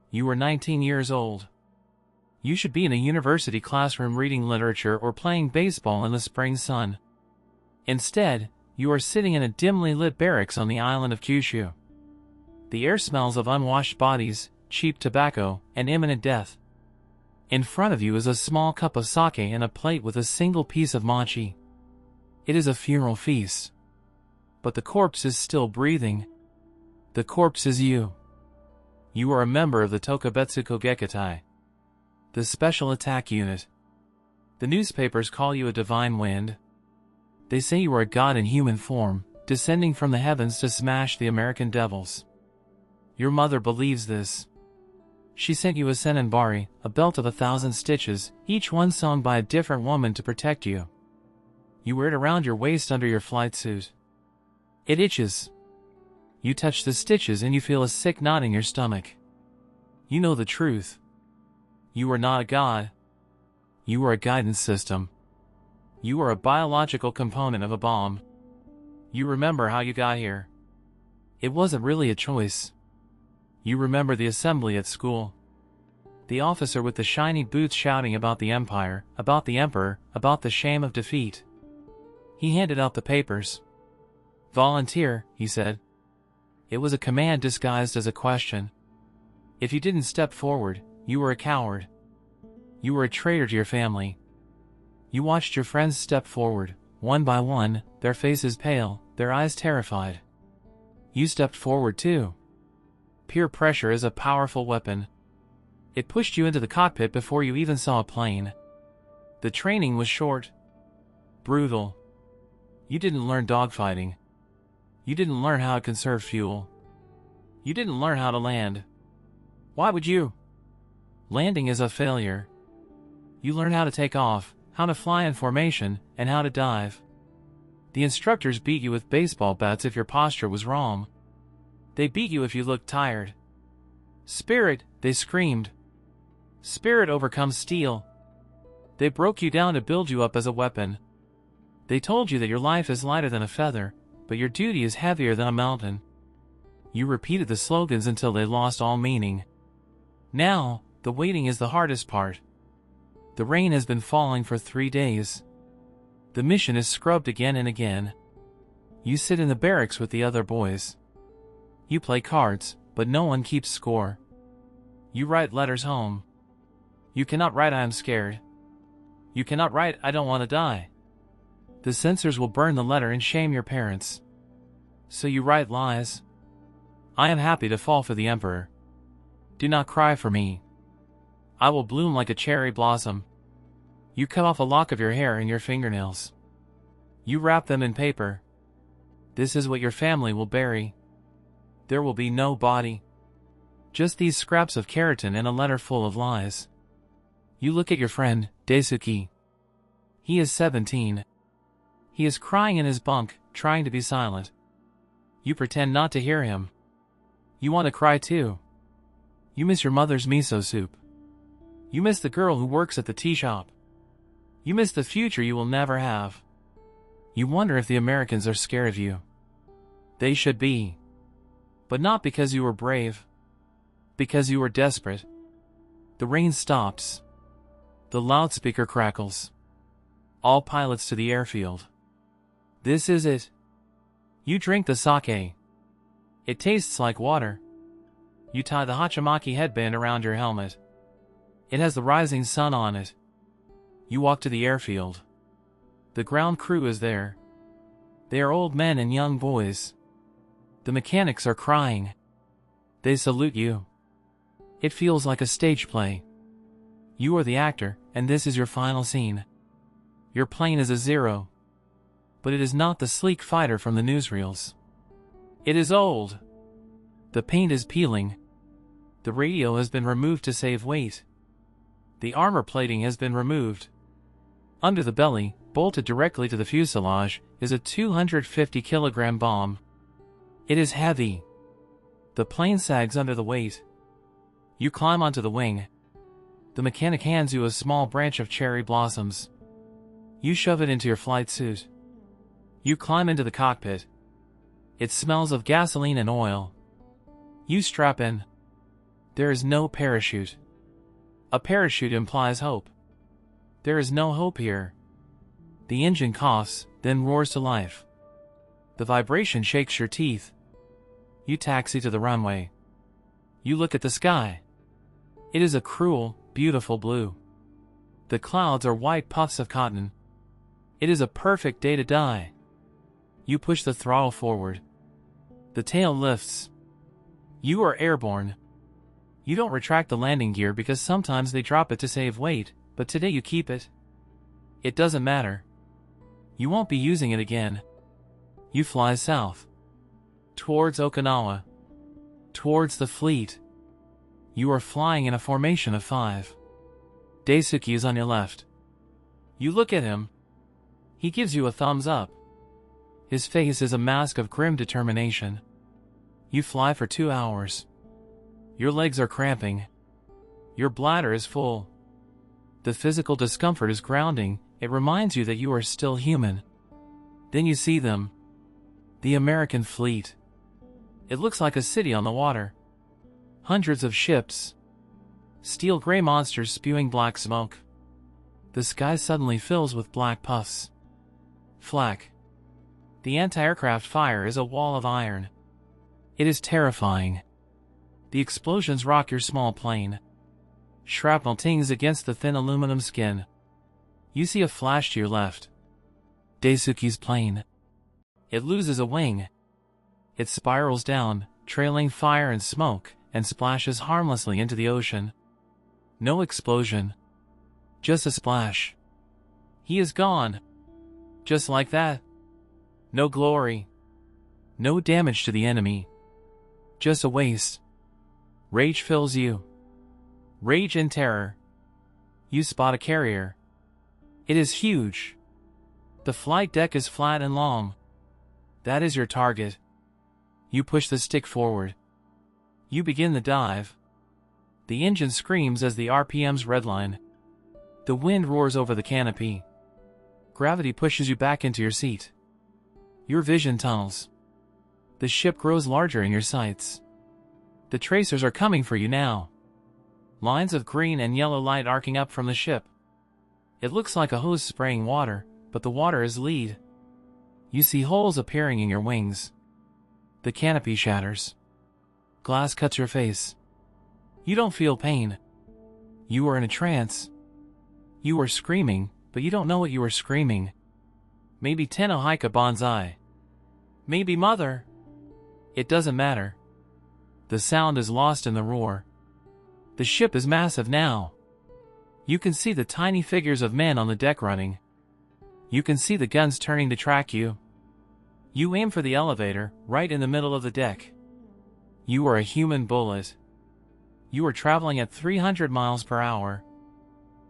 You were 19 years old. You should be in a university classroom reading literature or playing baseball in the spring sun. Instead, you are sitting in a dimly lit barracks on the island of Kyushu. The air smells of unwashed bodies, cheap tobacco, and imminent death. In front of you is a small cup of sake and a plate with a single piece of mochi. It is a funeral feast. But the corpse is still breathing. The corpse is you. You are a member of the Tokubetsu Kogekitai, the Special Attack Unit. The newspapers call you a divine wind. They say you are a god in human form, descending from the heavens to smash the American devils. Your mother believes this. She sent you a senenbari, a belt of 1,000 stitches, each one sewn by a different woman to protect you. You wear it around your waist under your flight suit. It itches. You touch the stitches and you feel a sick knot in your stomach. You know the truth. You are not a god. You are a guidance system. You are a biological component of a bomb. You remember how you got here. It wasn't really a choice. You remember the assembly at school. The officer with the shiny boots shouting about the empire, about the emperor, about the shame of defeat. He handed out the papers. Volunteer, he said. It was a command disguised as a question. If you didn't step forward, you were a coward. You were a traitor to your family. You watched your friends step forward, one by one, their faces pale, their eyes terrified. You stepped forward too. Peer pressure is a powerful weapon. It pushed you into the cockpit before you even saw a plane. The training was short. Brutal. You didn't learn dogfighting. You didn't learn how to conserve fuel. You didn't learn how to land. Why would you? Landing is a failure. You learn how to take off, how to fly in formation, and how to dive. The instructors beat you with baseball bats if your posture was wrong. They beat you if you looked tired. Spirit, they screamed. Spirit overcomes steel. They broke you down to build you up as a weapon. They told you that your life is lighter than a feather, but your duty is heavier than a mountain. You repeated the slogans until they lost all meaning. Now, the waiting is the hardest part. The rain has been falling for 3 days. The mission is scrubbed again and again. You sit in the barracks with the other boys. You play cards, but no one keeps score. You write letters home. You cannot write I am scared. You cannot write I don't want to die. The censors will burn the letter and shame your parents. So you write lies. I am happy to fall for the emperor. Do not cry for me. I will bloom like a cherry blossom. You cut off a lock of your hair and your fingernails. You wrap them in paper. This is what your family will bury. There will be no body. Just these scraps of keratin and a letter full of lies. You look at your friend, Daisuke. He is 17. He is crying in his bunk, trying to be silent. You pretend not to hear him. You want to cry too. You miss your mother's miso soup. You miss the girl who works at the tea shop. You miss the future you will never have. You wonder if the Americans are scared of you. They should be. But not because you were brave. Because you were desperate. The rain stops. The loudspeaker crackles. All pilots to the airfield. This is it. You drink the sake. It tastes like water. You tie the Hachimaki headband around your helmet. It has the rising sun on it. You walk to the airfield. The ground crew is there. They are old men and young boys. The mechanics are crying. They salute you. It feels like a stage play. You are the actor, and this is your final scene. Your plane is a Zero. But it is not the sleek fighter from the newsreels. It is old. The paint is peeling. The radio has been removed to save weight. The armor plating has been removed. Under the belly, bolted directly to the fuselage, is a 250-kilogram bomb. It is heavy. The plane sags under the weight. You climb onto the wing. The mechanic hands you a small branch of cherry blossoms. You shove it into your flight suit. You climb into the cockpit. It smells of gasoline and oil. You strap in. There is no parachute. A parachute implies hope. There is no hope here. The engine coughs, then roars to life. The vibration shakes your teeth. You taxi to the runway. You look at the sky. It is a cruel, beautiful blue. The clouds are white puffs of cotton. It is a perfect day to die. You push the throttle forward. The tail lifts. You are airborne. You don't retract the landing gear because sometimes they drop it to save weight, but today you keep it. It doesn't matter. You won't be using it again. You fly south. Towards Okinawa. Towards the fleet. You are flying in a formation of 5. Daisuke is on your left. You look at him. He gives you a thumbs up. His face is a mask of grim determination. You fly for 2 hours. Your legs are cramping. Your bladder is full. The physical discomfort is grounding. It reminds you that you are still human. Then you see them. The American fleet. It looks like a city on the water. Hundreds of ships. Steel gray monsters spewing black smoke. The sky suddenly fills with black puffs. Flak. The anti-aircraft fire is a wall of iron. It is terrifying. The explosions rock your small plane. Shrapnel tings against the thin aluminum skin. You see a flash to your left. Daisuke's plane. It loses a wing. It spirals down, trailing fire and smoke, and splashes harmlessly into the ocean. No explosion. Just a splash. He is gone. Just like that. No glory. No damage to the enemy. Just a waste. Rage fills you. Rage and terror. You spot a carrier. It is huge. The flight deck is flat and long. That is your target. You push the stick forward. You begin the dive. The engine screams as the RPMs redline. The wind roars over the canopy. Gravity pushes you back into your seat. Your vision tunnels. The ship grows larger in your sights. The tracers are coming for you now. Lines of green and yellow light arcing up from the ship. It looks like a hose spraying water, but the water is lead. You see holes appearing in your wings. The canopy shatters. Glass cuts your face. You don't feel pain. You are in a trance. You are screaming, but you don't know what you are screaming. Maybe Tenno Haika Banzai. Maybe Mother. It doesn't matter. The sound is lost in the roar. The ship is massive now. You can see the tiny figures of men on the deck running. You can see the guns turning to track you. You aim for the elevator, right in the middle of the deck. You are a human bullet. You are traveling at 300 miles per hour.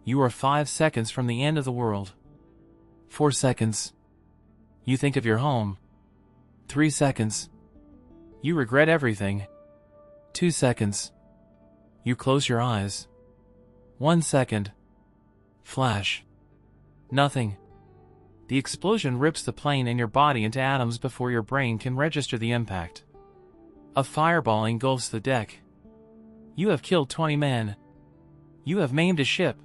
You are 5 seconds from the end of the world. 4 seconds. You think of your home. 3 seconds. You regret everything. 2 seconds. You close your eyes. 1 second. Flash. Nothing. The explosion rips the plane and your body into atoms before your brain can register the impact. A fireball engulfs the deck. You have killed 20 men. You have maimed a ship.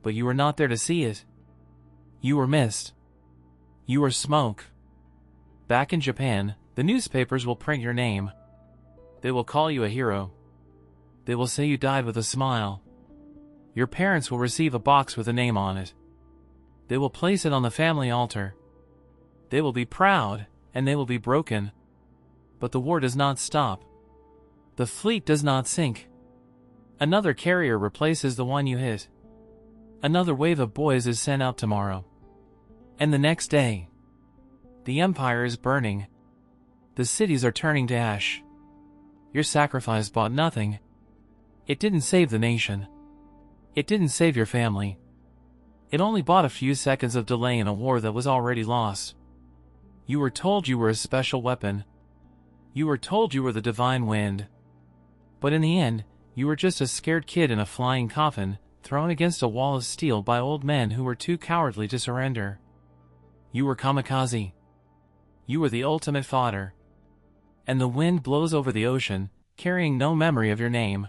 But you were not there to see it. You were missed. You are smoke. Back in Japan, the newspapers will print your name. They will call you a hero. They will say you died with a smile. Your parents will receive a box with a name on it. They will place it on the family altar. They will be proud, and they will be broken. But the war does not stop. The fleet does not sink. Another carrier replaces the one you hit. Another wave of boys is sent out tomorrow. And the next day. The empire is burning. The cities are turning to ash. Your sacrifice bought nothing. It didn't save the nation. It didn't save your family. It only bought a few seconds of delay in a war that was already lost. You were told you were a special weapon. You were told you were the divine wind. But in the end, you were just a scared kid in a flying coffin, thrown against a wall of steel by old men who were too cowardly to surrender. You were kamikaze. You were the ultimate fodder. And the wind blows over the ocean, carrying no memory of your name.